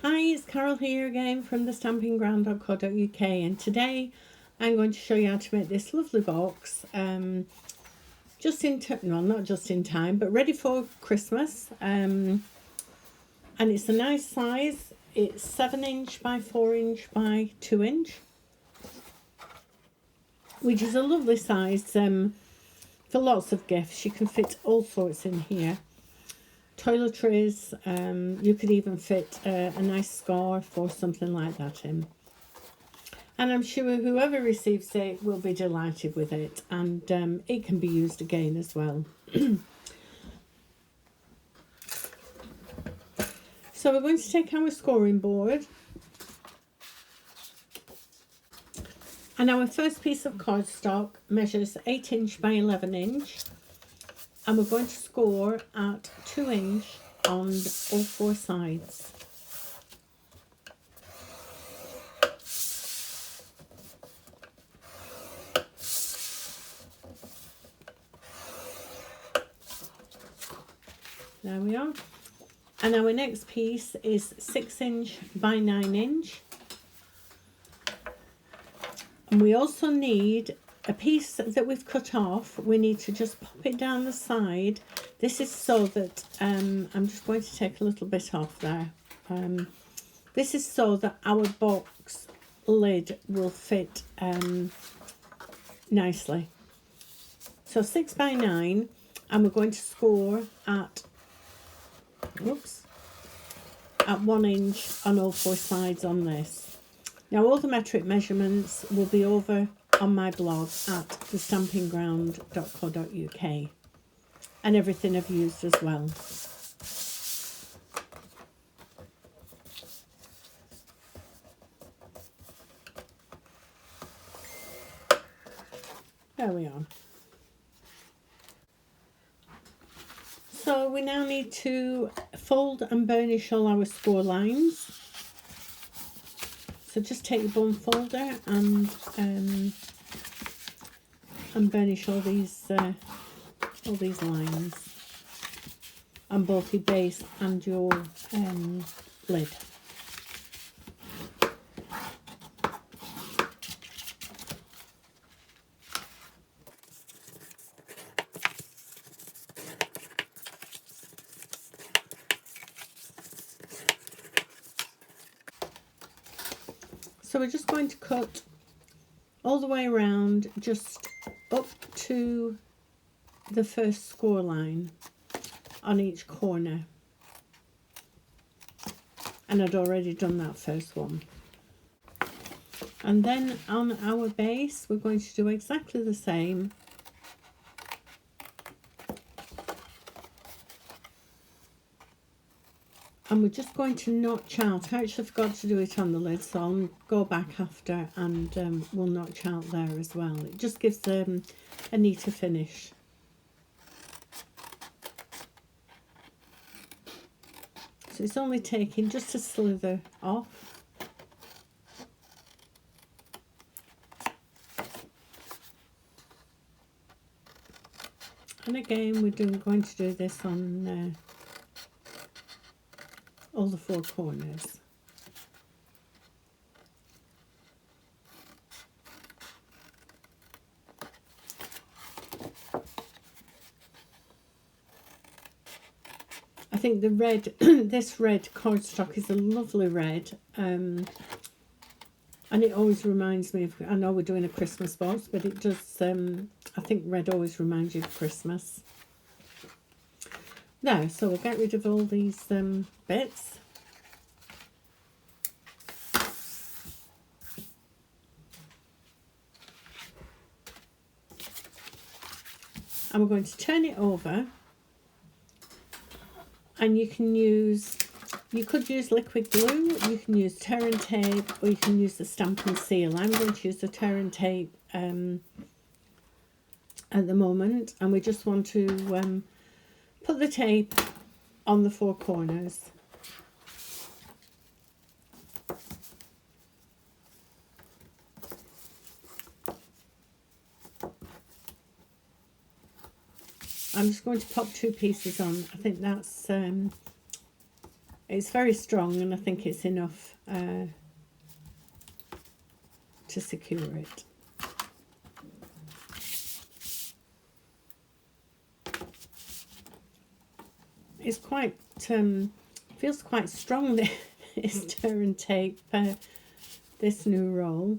Hi, it's Carol here again from the stampingground.co.uk, and today I'm going to show you how to make this lovely box not just in time, but ready for Christmas. And it's a nice size. It's 7" by 4" by 2", which is a lovely size for lots of gifts. You can fit all sorts in here. Toiletries, you could even fit a nice scarf or something like that in. And I'm sure whoever receives it will be delighted with it, and it can be used again as well. So we're going to take our scoring board, and our first piece of cardstock measures 8" by 11", and we're going to score at 2" on all four sides. There we are. And our next piece is 6" by 9". And we also need a piece that we've cut off. We need to just pop it down the side. This is so that, I'm just going to take a little bit off there. This is so that our box lid will fit nicely. So 6 by 9, and we're going to score at 1" on all four sides on this. Now all the metric measurements will be over on my blog at thestampingground.co.uk, and everything I've used as well. There we are. So we now need to fold and burnish all our score lines. So just take your bone folder and burnish all these lines on both your base and your lid. So we're just going to cut all the way around, just up to the first score line on each corner. And I'd already done that first one. And then on our base, we're going to do exactly the same. And we're just going to notch out. I actually forgot to do it on the lid, so I'll go back after and we'll notch out there as well. It just gives a neater finish. So it's only taking just a slither off. And again, we're going to do this on all the four corners. I think the red, this red cardstock is a lovely red, and it always reminds me of, I know we're doing a Christmas box, but it does, I think red always reminds you of Christmas. Now, so we'll get rid of all these bits. And we're going to turn it over, and you could use liquid glue, you can use tear and tape, or you can use the stamp and seal. I'm going to use the tear and tape at the moment, and we just want to put the tape on the four corners. I'm just going to pop 2 pieces on. I think that's It's very strong, and I think it's enough to secure it. It's quite, feels quite strong, this turn tape, this new roll.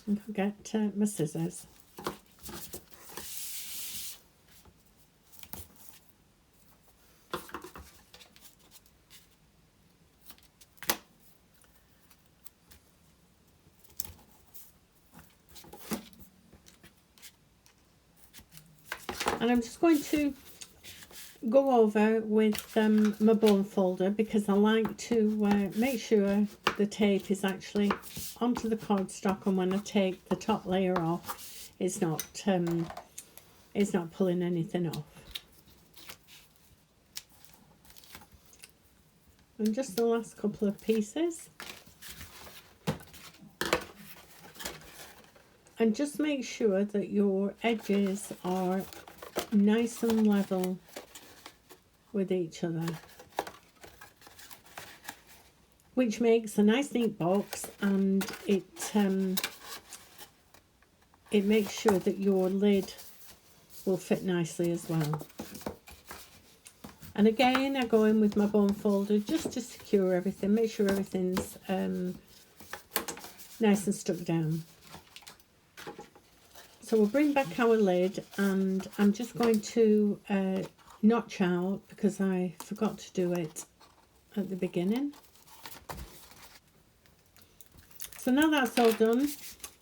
And I'll get my scissors. And I'm just going to go over with my bone folder, because I like to make sure the tape is actually onto the cardstock, and when I take the top layer off, it's not pulling anything off. And just the last couple of pieces. And just make sure that your edges are nice and level with each other, which makes a nice neat box, and it makes sure that your lid will fit nicely as well. And again, I go in with my bone folder just to secure everything, make sure everything's nice and stuck down. So we'll bring back our lid, and I'm just going to notch out, because I forgot to do it at the beginning. So now that's all done,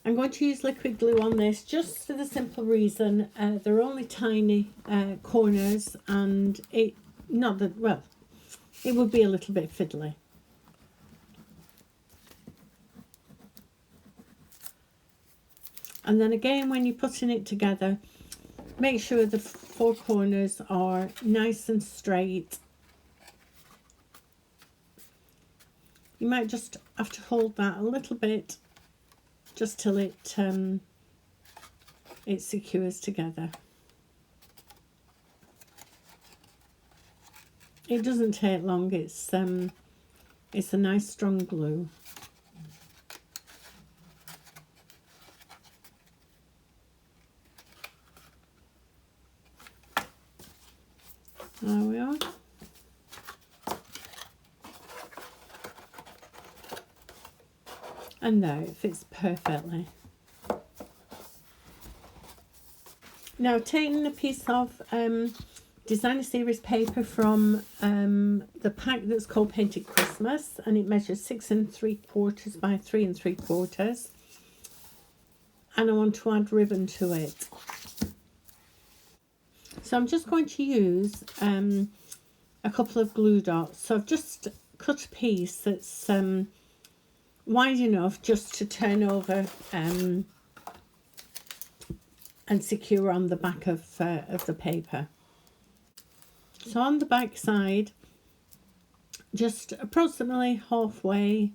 I'm going to use liquid glue on this, just for the simple reason they're only tiny corners, and it would be a little bit fiddly. And then again, when you're putting it together, make sure the four corners are nice and straight. You might just have to hold that a little bit, just till it secures together. It doesn't take long. It's a nice strong glue. There we are. And there, it fits perfectly. Now, taking a piece of designer series paper from the pack that's called Painted Christmas, and it measures 6 3/4 by 3 3/4, and I want to add ribbon to it. So I'm just going to use a couple of glue dots. So I've just cut a piece that's wide enough just to turn over and secure on the back of the paper. So on the back side, just approximately halfway,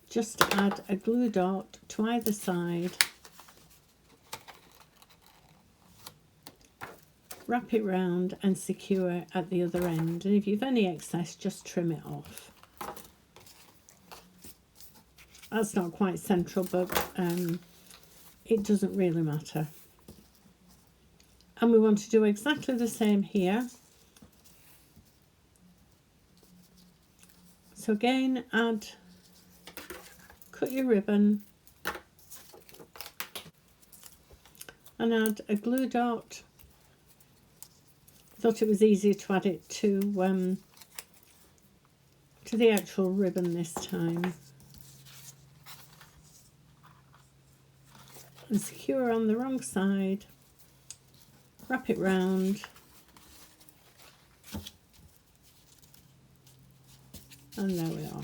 just add a glue dot to either side, wrap it round and secure at the other end, and if you've any excess, just trim it off. That's not quite central, but it doesn't really matter. And we want to do exactly the same here. So again, cut your ribbon and add a glue dot. Thought it was easier to add it to the actual ribbon this time. And secure on the wrong side, wrap it round, and there we are.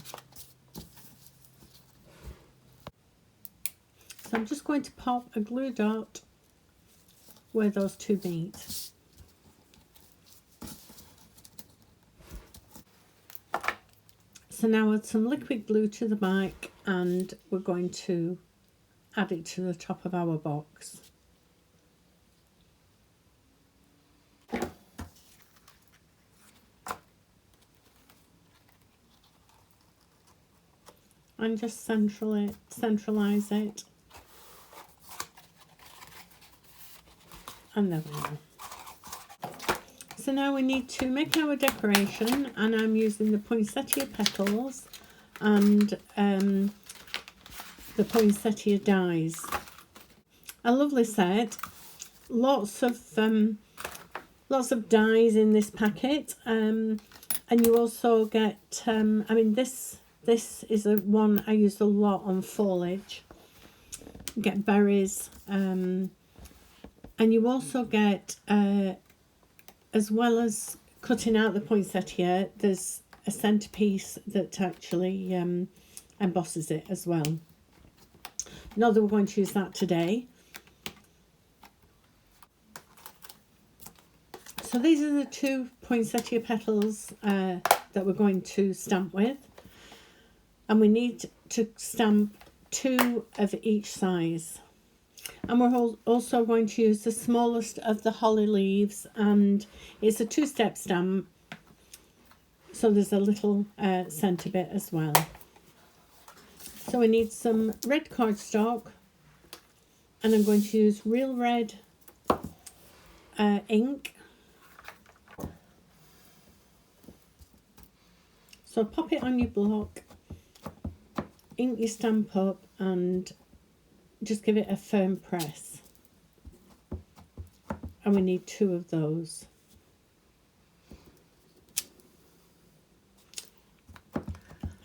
So I'm just going to pop a glue dot where those two meet. So now add some liquid glue to the back, and we're going to add it to the top of our box. And just centralize it. And there we are. So now we need to make our decoration, and I'm using the poinsettia petals and the poinsettia dies. A lovely set. Lots of dies in this packet, and you also get I mean this is a one I use a lot on foliage. You get berries, and you also get as well as cutting out the poinsettia, there's a centerpiece that actually embosses it as well. Not that we're going to use that today. So these are the two poinsettia petals that we're going to stamp with. And we need to stamp 2 of each size. And we're also going to use the smallest of the holly leaves, and it's a 2-step stamp, so there's a little centre bit as well. So we need some red cardstock, and I'm going to use real red ink. So pop it on your block, ink your stamp up, and just give it a firm press. And we need 2 of those.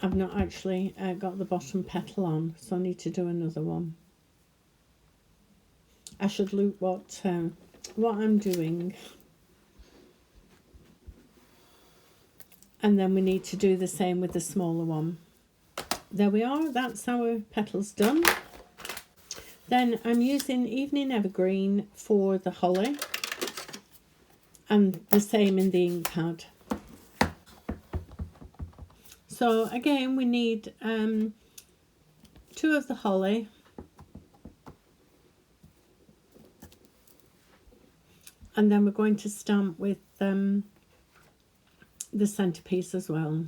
I've not actually got the bottom petal on, so I need to do another one. I should look what I'm doing. And then we need to do the same with the smaller one. There we are, that's our petals done. Then I'm using Evening Evergreen for the holly, and the same in the ink pad. So again, we need 2 of the holly, and then we're going to stamp with the centerpiece as well.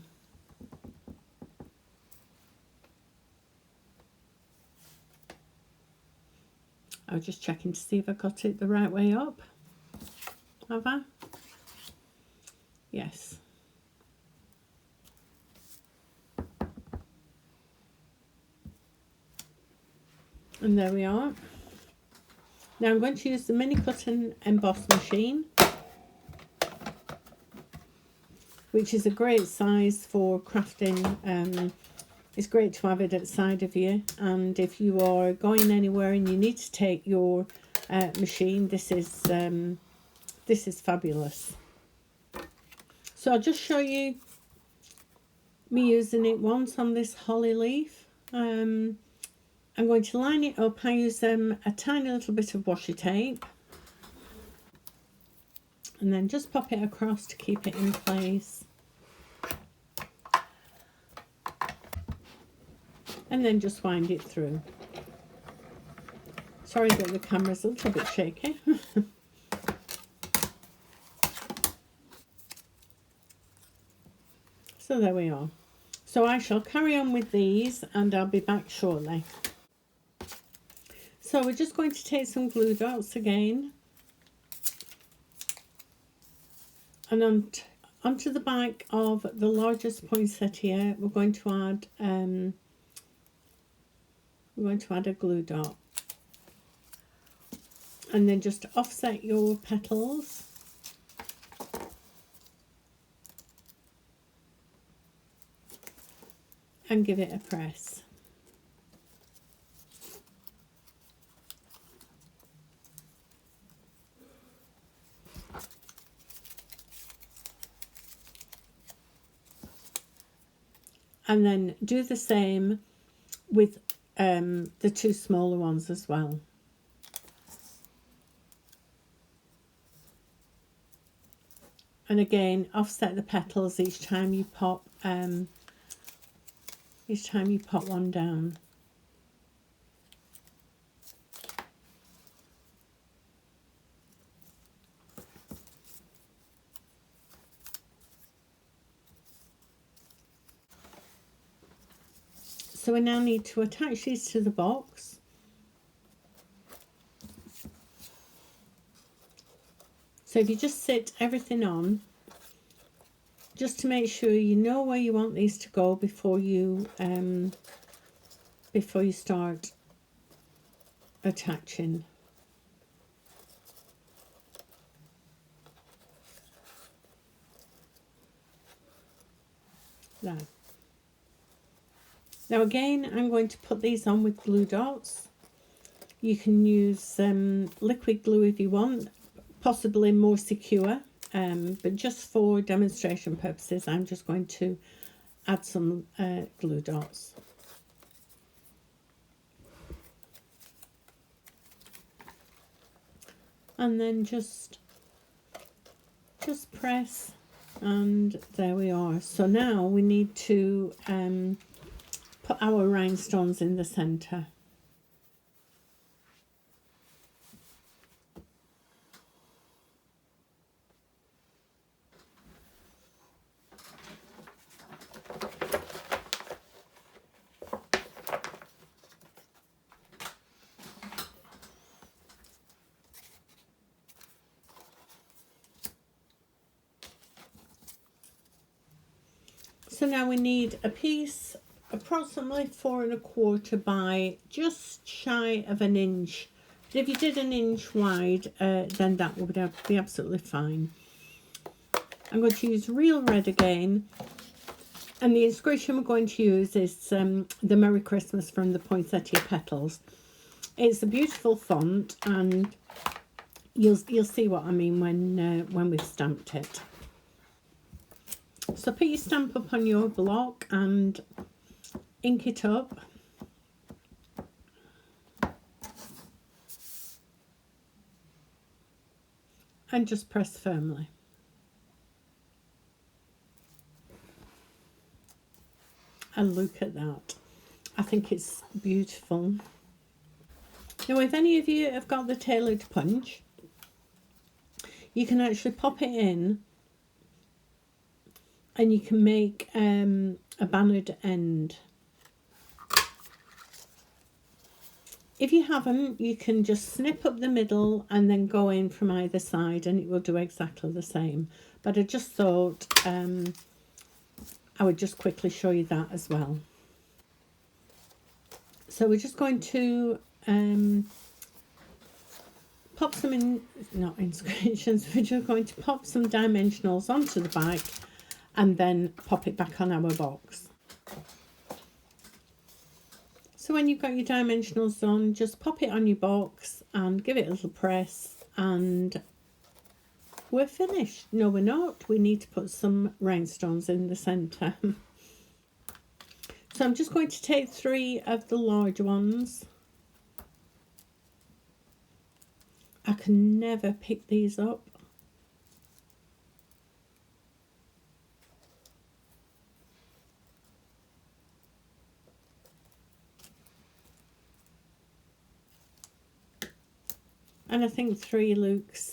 I was just checking to see if I got it the right way up. Have I? Yes. And there we are. Now I'm going to use the mini cut and emboss machine, which is a great size for crafting. It's great to have it at the side of you, and if you are going anywhere and you need to take your machine, this is fabulous. So I'll just show you me using it once on this holly leaf. I'm going to line it up. I use a tiny little bit of washi tape, and then just pop it across to keep it in place. And then just wind it through. Sorry that the camera's a little bit shaky. So there we are. So I shall carry on with these, and I'll be back shortly. So we're just going to take some glue dots again, and onto the back of the largest poinsettia we're going to add a glue dot, and then just offset your petals and give it a press. And then do the same with the 2 smaller ones as well. And again, offset the petals each time you pop one down. So we now need to attach these to the box. So if you just sit everything on, just to make sure you know where you want these to go before you start attaching. There. Now again, I'm going to put these on with glue dots. You can use liquid glue if you want, possibly more secure, but just for demonstration purposes, I'm just going to add some glue dots. And then just press, and there we are. So now we need to put our rhinestones in the center. So now we need a piece approximately 4 1/4 by just shy of an inch. But if you did an inch wide, then that would be absolutely fine. I'm going to use real red again, and the inscription we're going to use is the Merry Christmas from the Poinsettia Petals. It's a beautiful font, and you'll see what I mean when we've stamped it. So put your stamp up on your block and ink it up. And just press firmly. And look at that. I think it's beautiful. Now, if any of you have got the tailored punch, you can actually pop it in, and you can make a bannered end. If you haven't, you can just snip up the middle and then go in from either side, and it will do exactly the same. But I just thought I would just quickly show you that as well. So we're just going to pop some not inscriptions, we're just going to pop some dimensionals onto the back and then pop it back on our box. So when you've got your dimensionals on, just pop it on your box and give it a little press, and we're finished. No, we're not. We need to put some rhinestones in the centre. So I'm just going to take 3 of the large ones. I can never pick these up. And I think 3 looks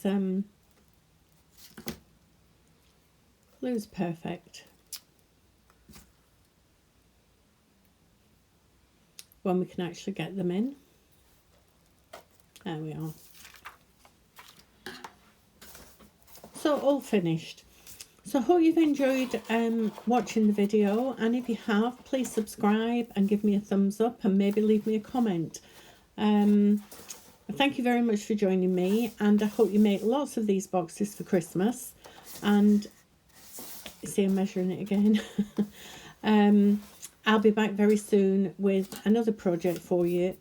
perfect. When we can actually get them in. There we are. So all finished. So I hope you've enjoyed watching the video, and if you have, please subscribe and give me a thumbs up and maybe leave me a comment. Thank you very much for joining me, and I hope you make lots of these boxes for Christmas. And see, I'm measuring it again. I'll be back very soon with another project for you,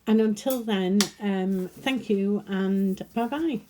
and until then, thank you and bye bye.